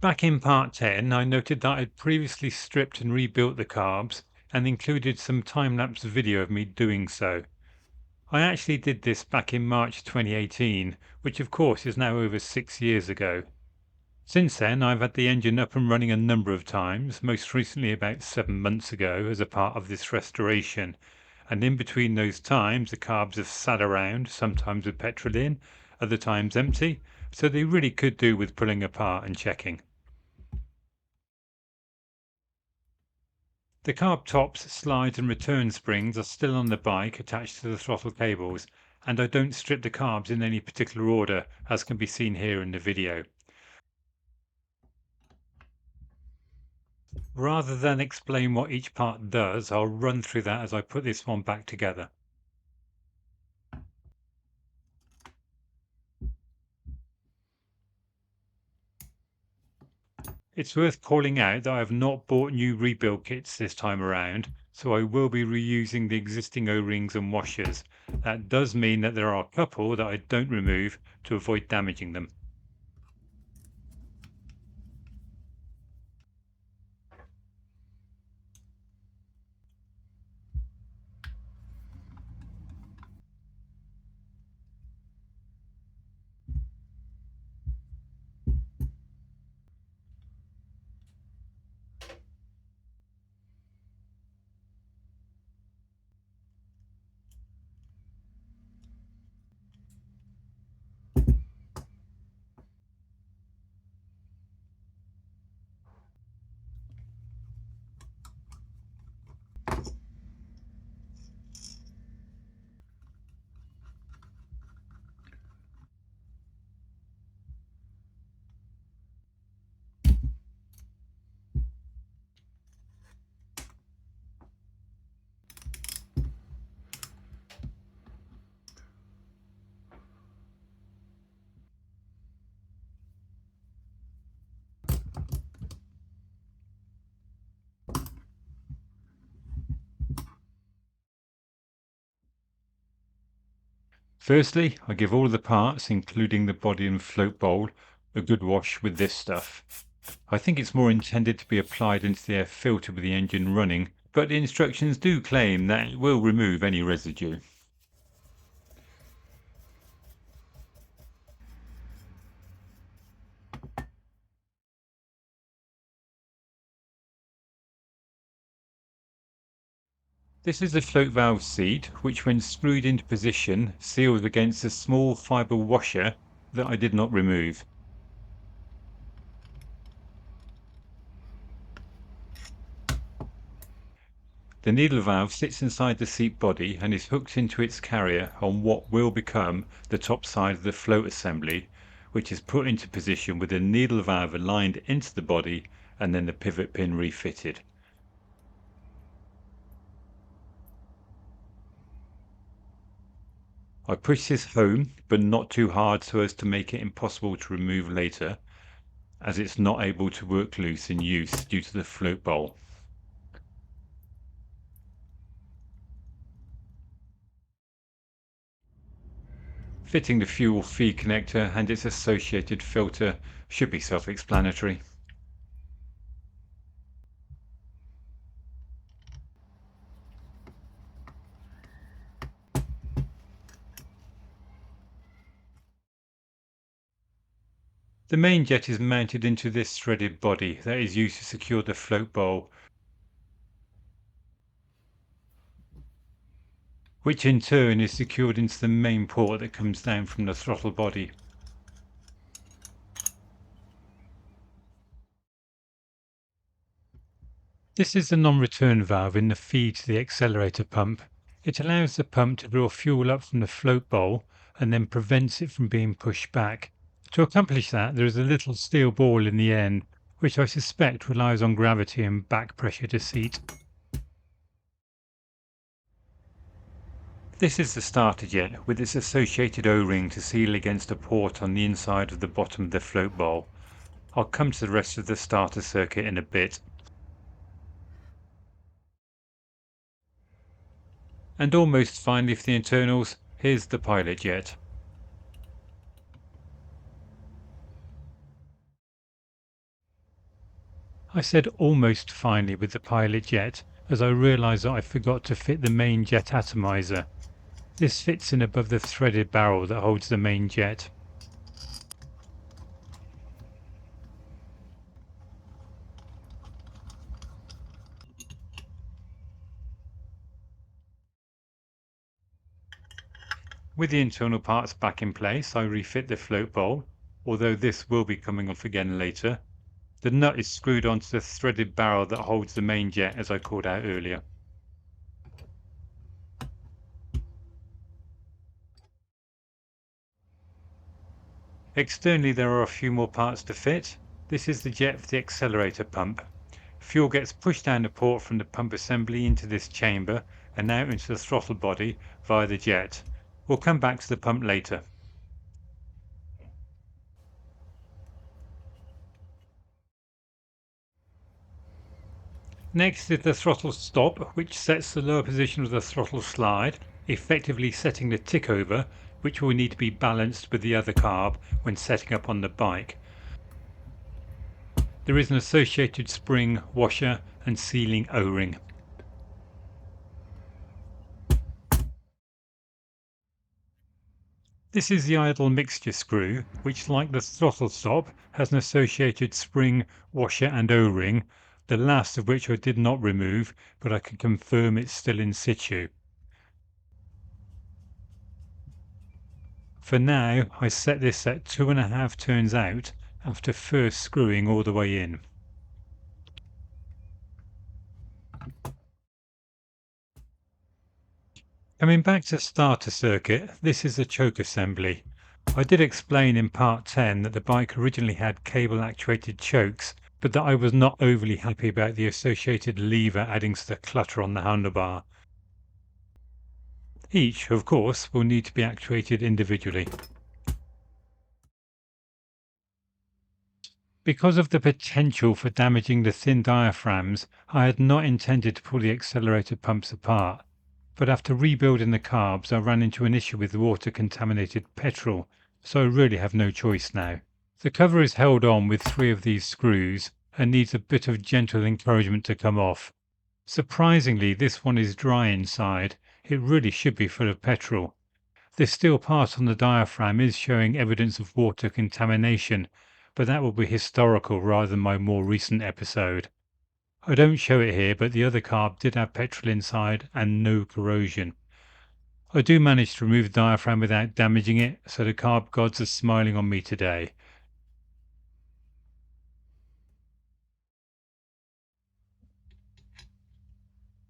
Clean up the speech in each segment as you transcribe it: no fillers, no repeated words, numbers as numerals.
Back in part 10, I noted that I'd previously stripped and rebuilt the carbs and included some time-lapse video of me doing so. I actually did this back in March 2018, which of course is now over 6 years ago. Since then, I've had the engine up and running a number of times, most recently about 7 months ago as a part of this restoration. And in between those times, the carbs have sat around, sometimes with petrol in, other times empty, so they really could do with pulling apart and checking. The carb tops, slides and return springs are still on the bike attached to the throttle cables, and I don't strip the carbs in any particular order, as can be seen here in the video. Rather than explain what each part does, I'll run through that as I put this one back together. It's worth calling out that I have not bought new rebuild kits this time around, so I will be reusing the existing O-rings and washers. That does mean that there are a couple that I don't remove to avoid damaging them. Firstly, I give all the parts, including the body and float bowl, a good wash with this stuff. I think it's more intended to be applied into the air filter with the engine running, but the instructions do claim that it will remove any residue. This is the float valve seat, which when screwed into position seals against a small fibre washer that I did not remove. The needle valve sits inside the seat body and is hooked into its carrier on what will become the top side of the float assembly, which is put into position with the needle valve aligned into the body and then the pivot pin refitted. I push this home, but not too hard so as to make it impossible to remove later, as it's not able to work loose in use due to the float bowl. Fitting the fuel feed connector and its associated filter should be self-explanatory. The main jet is mounted into this threaded body that is used to secure the float bowl, which in turn is secured into the main port that comes down from the throttle body. This is the non-return valve in the feed to the accelerator pump. It allows the pump to draw fuel up from the float bowl and then prevents it from being pushed back. To accomplish that, there is a little steel ball in the end, which I suspect relies on gravity and back pressure to seat. This is the starter jet with its associated O-ring to seal against a port on the inside of the bottom of the float bowl. I'll come to the rest of the starter circuit in a bit. And almost finally for the internals, here's the pilot jet. I said almost finally with the pilot jet, as I realised that I forgot to fit the main jet atomizer. This fits in above the threaded barrel that holds the main jet. With the internal parts back in place, I refit the float bowl, although this will be coming off again later. The nut is screwed onto the threaded barrel that holds the main jet, as I called out earlier. Externally there are a few more parts to fit. This is the jet for the accelerator pump. Fuel gets pushed down the port from the pump assembly into this chamber and out into the throttle body via the jet. We'll come back to the pump later. Next is the throttle stop, which sets the lower position of the throttle slide, effectively setting the tick over, which will need to be balanced with the other carb when setting up on the bike. There is an associated spring, washer and sealing O-ring. This is the idle mixture screw, which like the throttle stop has an associated spring, washer and O-ring, the last of which I did not remove, but I can confirm it's still in situ. For now, I set this at 2.5 turns out after first screwing all the way in. Coming back to starter circuit, this is the choke assembly. I did explain in part 10 that the bike originally had cable actuated chokes, but that I was not overly happy about the associated lever adding to the clutter on the handlebar. Each, of course, will need to be actuated individually. Because of the potential for damaging the thin diaphragms, I had not intended to pull the accelerator pumps apart. But after rebuilding the carbs, I ran into an issue with water-contaminated petrol, so I really have no choice now. The cover is held on with 3 of these screws and needs a bit of gentle encouragement to come off. Surprisingly, this one is dry inside. It really should be full of petrol. The steel part on the diaphragm is showing evidence of water contamination, but that will be historical rather than my more recent episode. I don't show it here, but the other carb did have petrol inside and no corrosion. I do manage to remove the diaphragm without damaging it, so the carb gods are smiling on me today.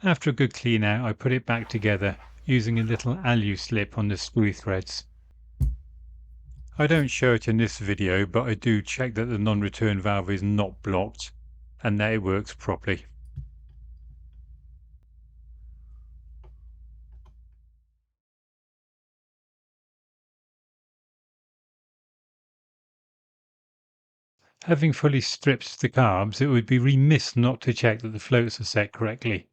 After a good clean out, I put it back together using a little alu slip on the screw threads. I don't show it in this video, but I do check that the non-return valve is not blocked and that it works properly. Having fully stripped the carbs, it would be remiss not to check that the floats are set correctly.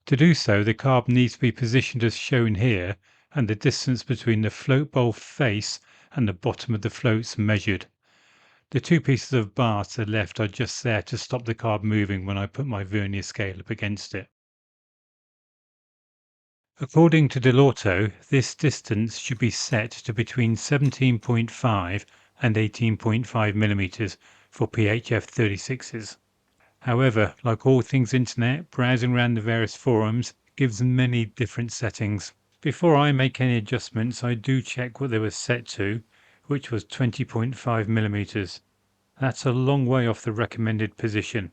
To do so, the carb needs to be positioned as shown here and the distance between the float bowl face and the bottom of the floats measured. The 2 pieces of bar to the left are just there to stop the carb moving when I put my vernier scale up against it. According to Dellorto, this distance should be set to between 17.5 and 18.5 millimeters for PHF36s. However, like all things internet, browsing around the various forums gives many different settings. Before I make any adjustments, I do check what they were set to, which was 20.5 millimeters. That's a long way off the recommended position.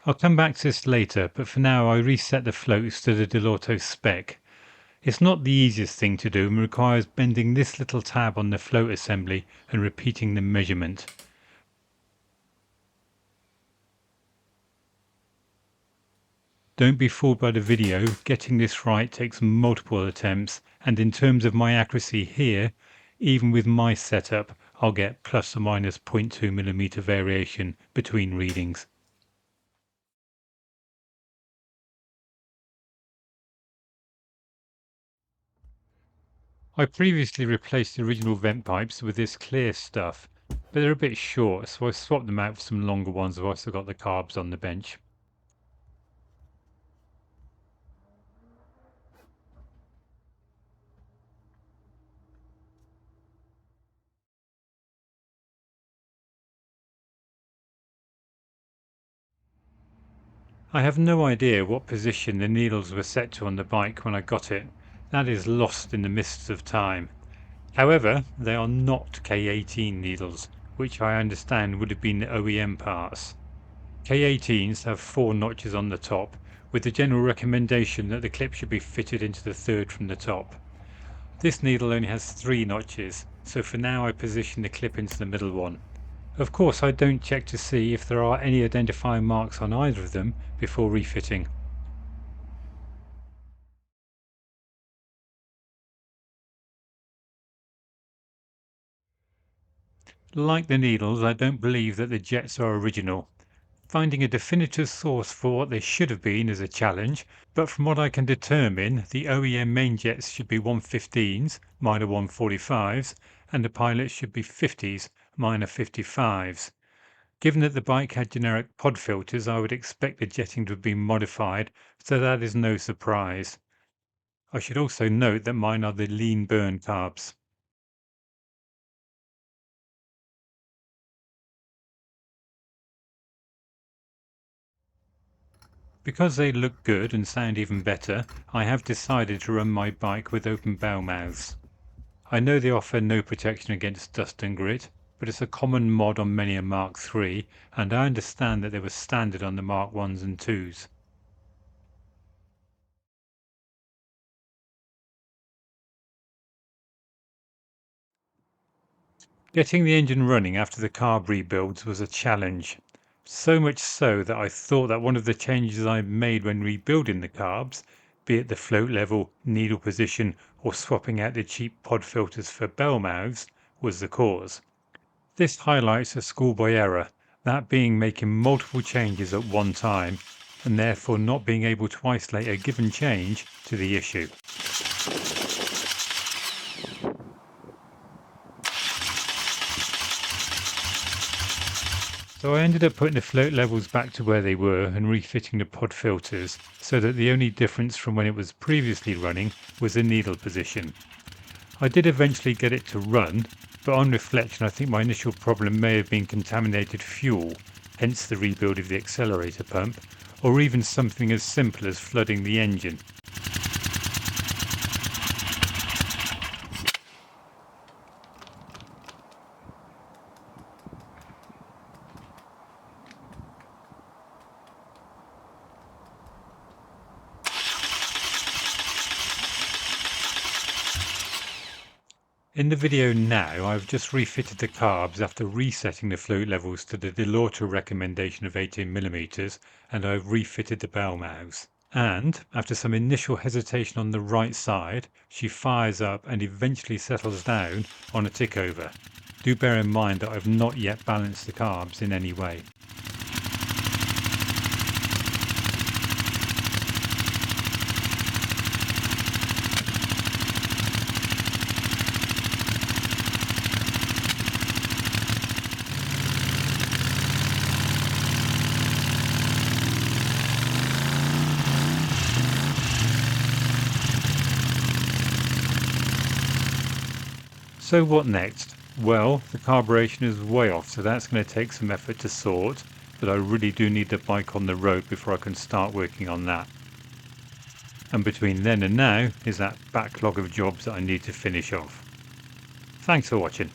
I'll come back to this later, but for now I reset the floats to the Dellorto spec. It's not the easiest thing to do and requires bending this little tab on the float assembly and repeating the measurement. Don't be fooled by the video, getting this right takes multiple attempts, and in terms of my accuracy here, even with my setup, I'll get plus or minus 0.2 millimeter variation between readings. I previously replaced the original vent pipes with this clear stuff, but they're a bit short, so I swapped them out for some longer ones. I've also got the Carbs on the bench. I have no idea what position the needles were set to on the bike when I got it. That is lost in the mists of time. However, they are not K18 needles, which I understand would have been the OEM parts. K18s have 4 notches on the top, with the general recommendation that the clip should be fitted into the third from the top. This needle only has 3 notches, so for now I position the clip into the middle one. Of course, I don't check to see if there are any identifying marks on either of them before refitting. Like the needles, I don't believe that the jets are original. Finding a definitive source for what they should have been is a challenge, but from what I can determine, the OEM main jets should be 115s, minor 145s, and the pilots should be 50s, minor 55s. Given that the bike had generic pod filters, I would expect the jetting to have been modified, so that is no surprise. I should also note that mine are the lean burn carbs. Because they look good and sound even better, I have decided to run my bike with open bell mouths. I know they offer no protection against dust and grit, but it's a common mod on many a Mark III, and I understand that they were standard on the Mark Is and IIs. Getting the engine running after the carb rebuilds was a challenge. So much so that I thought that one of the changes I made when rebuilding the carbs, be it the float level, needle position, or swapping out the cheap pod filters for bell mouths, was the cause. This highlights a schoolboy error, that being making multiple changes at one time, and therefore not being able to isolate a given change to the issue. So I ended up putting the float levels back to where they were and refitting the pod filters so that the only difference from when it was previously running was the needle position. I did eventually get it to run, but on reflection I think my initial problem may have been contaminated fuel, hence the rebuild of the accelerator pump, or even something as simple as flooding the engine. In the video now, I've just refitted the carbs after resetting the float levels to the Dellorto recommendation of 18mm, and I've refitted the bell mouths. And, after some initial hesitation on the right side, she fires up and eventually settles down on a tick over. Do bear in mind that I've not yet balanced the carbs in any way. So what next? Well, the carburation is way off, so that's going to take some effort to sort, but I really do need the bike on the road before I can start working on that. And between then and now is that backlog of jobs that I need to finish off. Thanks for watching.